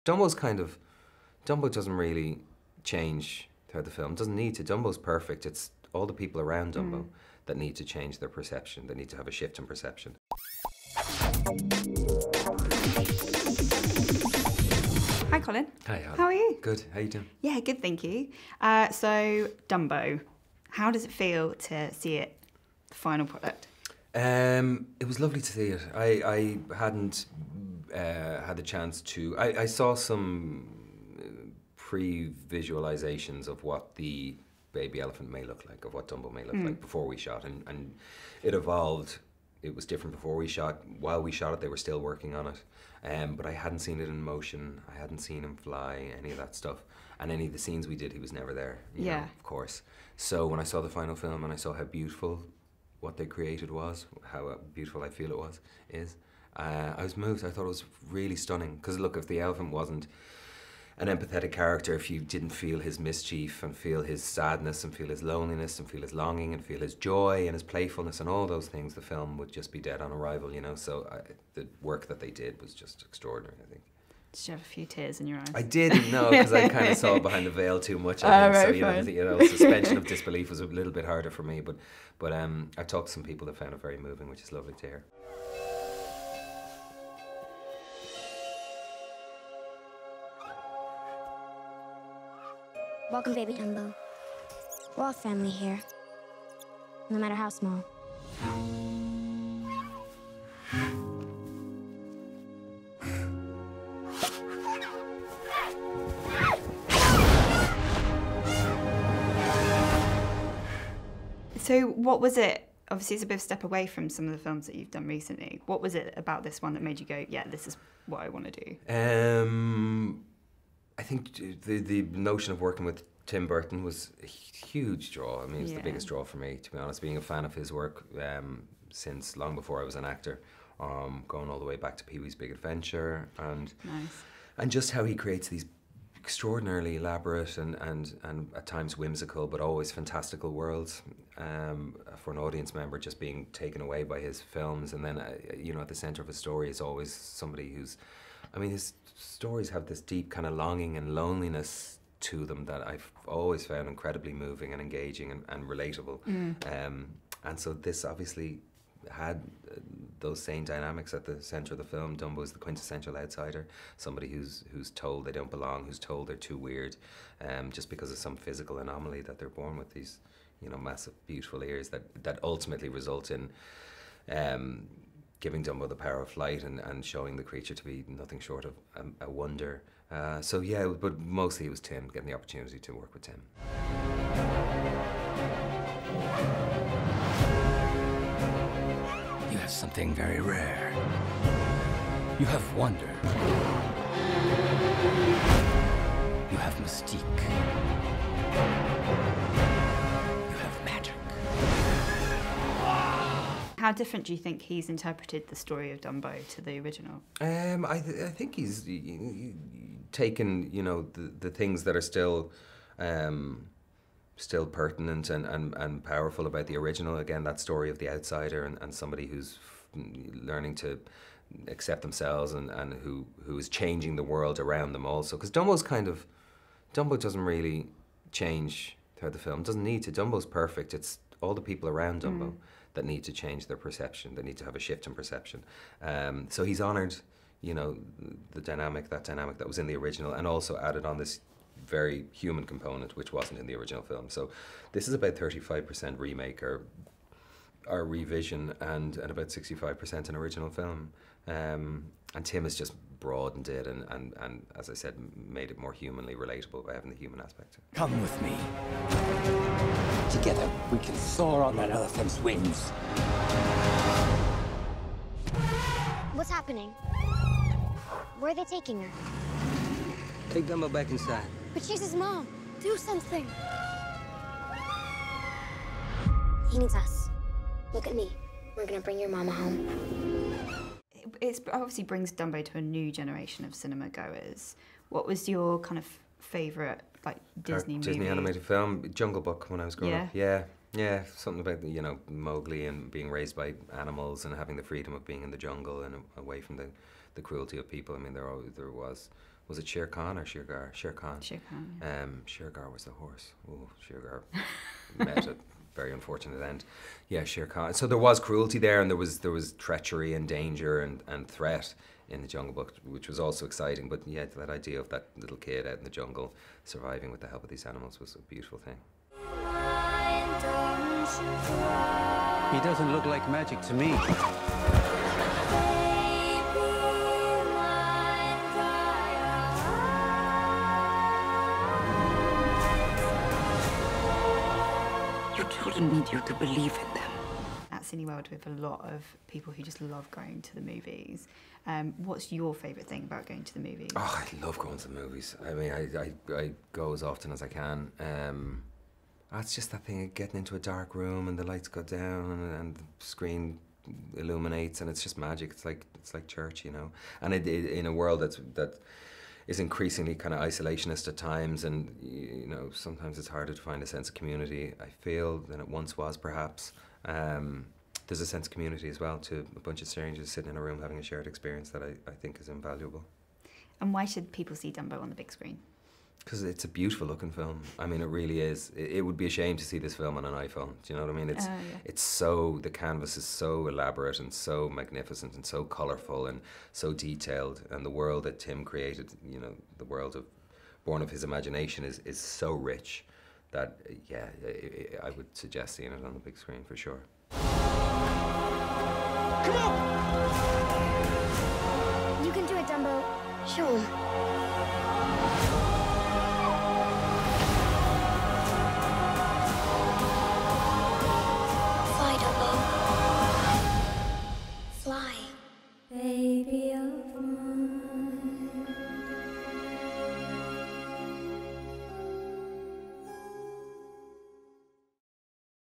Dumbo's kind of, Dumbo doesn't really change throughout the film. Doesn't need to. Dumbo's perfect. It's all the people around Dumbo that need to change their perception. They need to have a shift in perception. Hi, Colin. Hi, Alan. How are you? Good. How you doing? Yeah, good, thank you. So, Dumbo, how does it feel to see it, the final product? It was lovely to see it. I hadn't had the chance to. I saw some pre-visualizations of what the baby elephant may look like, of what Dumbo may look like before we shot, and it evolved. It was different before we shot. While we shot it, they were still working on it. But I hadn't seen it in motion. I hadn't seen him fly, any of that stuff. And any of the scenes we did, he was never there, you know, of course. So when I saw the final film and I saw how beautiful what they created was, how beautiful I feel it is, I was moved. I thought it was really stunning. Because look, if the elephant wasn't an empathetic character, if you didn't feel his mischief and feel his sadness and feel his loneliness and feel his longing and feel his joy and his playfulness and all those things, the film would just be dead on arrival, you know. So the work that they did was just extraordinary, I think. Did you have a few tears in your eyes? I didn't know, because I kind of saw behind the veil too much. I think. Right, So you know, suspension of disbelief was a little bit harder for me. But I talked to some people that found it very moving, which is lovely to hear. Welcome, baby Dumbo. We're all family here, no matter how small. So what was it? Obviously, it's a bit of a step away from some of the films that you've done recently. What was it about this one that made you go, yeah, this is what I want to do? I think the notion of working with Tim Burton was a huge draw. I mean, it's the biggest draw for me, to be honest, being a fan of his work since long before I was an actor, going all the way back to Pee-wee's Big Adventure, and just how he creates these extraordinarily elaborate and at times whimsical but always fantastical worlds for an audience member, just being taken away by his films. And then you know, at the centre of a story is always somebody who's, I mean, his stories have this deep kind of longing and loneliness to them that I've always found incredibly moving and engaging and relatable. And so this obviously had those same dynamics at the centre of the film. Dumbo is the quintessential outsider, somebody who's told they don't belong, who's told they're too weird, just because of some physical anomaly that they're born with, these, you know, massive, beautiful ears that ultimately result in giving Dumbo the power of flight and showing the creature to be nothing short of a wonder. So yeah, but mostly it was Tim, getting the opportunity to work with Tim. You have something very rare. You have wonder. You have mystique. You have magic. How different do you think he's interpreted the story of Dumbo to the original? I think he's taken, you know, the things that are still pertinent and powerful about the original. Again, that story of the outsider and somebody who's learning to accept themselves and who is changing the world around them also. Because Dumbo doesn't really change throughout the film. Doesn't need to. Dumbo's perfect. It's all the people around Dumbo that need to change their perception. They need to have a shift in perception. So he's honoured, you know, that dynamic that was in the original, and also added on this very human component which wasn't in the original film. So this is about 35% remake or revision and about 65% an original film. And Tim has just broadened it and as I said, made it more humanly relatable by having the human aspect. Come with me. Together, we can soar on that elephant's wings. What's happening? Where are they taking her? Take Dumbo back inside. But she's his mom. Do something. He needs us. Look at me. We're gonna bring your mama home. It obviously brings Dumbo to a new generation of cinema goers. What was your kind of favourite, like, Disney movie? Disney animated film? Jungle Book, when I was growing up. Yeah, something about, you know, Mowgli and being raised by animals and having the freedom of being in the jungle and away from the cruelty of people. I mean, there was Was it Shere Khan or Shergar? Shere Khan. Shere Khan, yeah. Shergar was the horse. Oh, Shergar met a very unfortunate end. Yeah, Shere Khan. So there was cruelty there, and there was treachery and danger and threat in the Jungle Book, which was also exciting. But yeah, that idea of that little kid out in the jungle surviving with the help of these animals was a beautiful thing. He doesn't look like magic to me. Your children need you to believe in them. At Cineworld, we have a lot of people who just love going to the movies. What's your favourite thing about going to the movies? Oh, I love going to the movies. I mean, I go as often as I can. It's just that thing of getting into a dark room and the lights go down and the screen illuminates, and it's just magic. It's like church, you know. And in a world that is increasingly kind of isolationist at times, and you know, sometimes it's harder to find a sense of community, I feel, than it once was, perhaps. There's a sense of community as well, to a bunch of strangers sitting in a room having a shared experience that I think is invaluable. And why should people see Dumbo on the big screen? Because it's a beautiful looking film. I mean, it really is. It would be a shame to see this film on an iPhone. Do you know what I mean? It's so, the canvas is so elaborate and so magnificent and so colourful and so detailed. And the world that Tim created, you know, the world born of his imagination is so rich that, yeah, I would suggest seeing it on the big screen for sure. Come on! You can do it, Dumbo. Show 'em.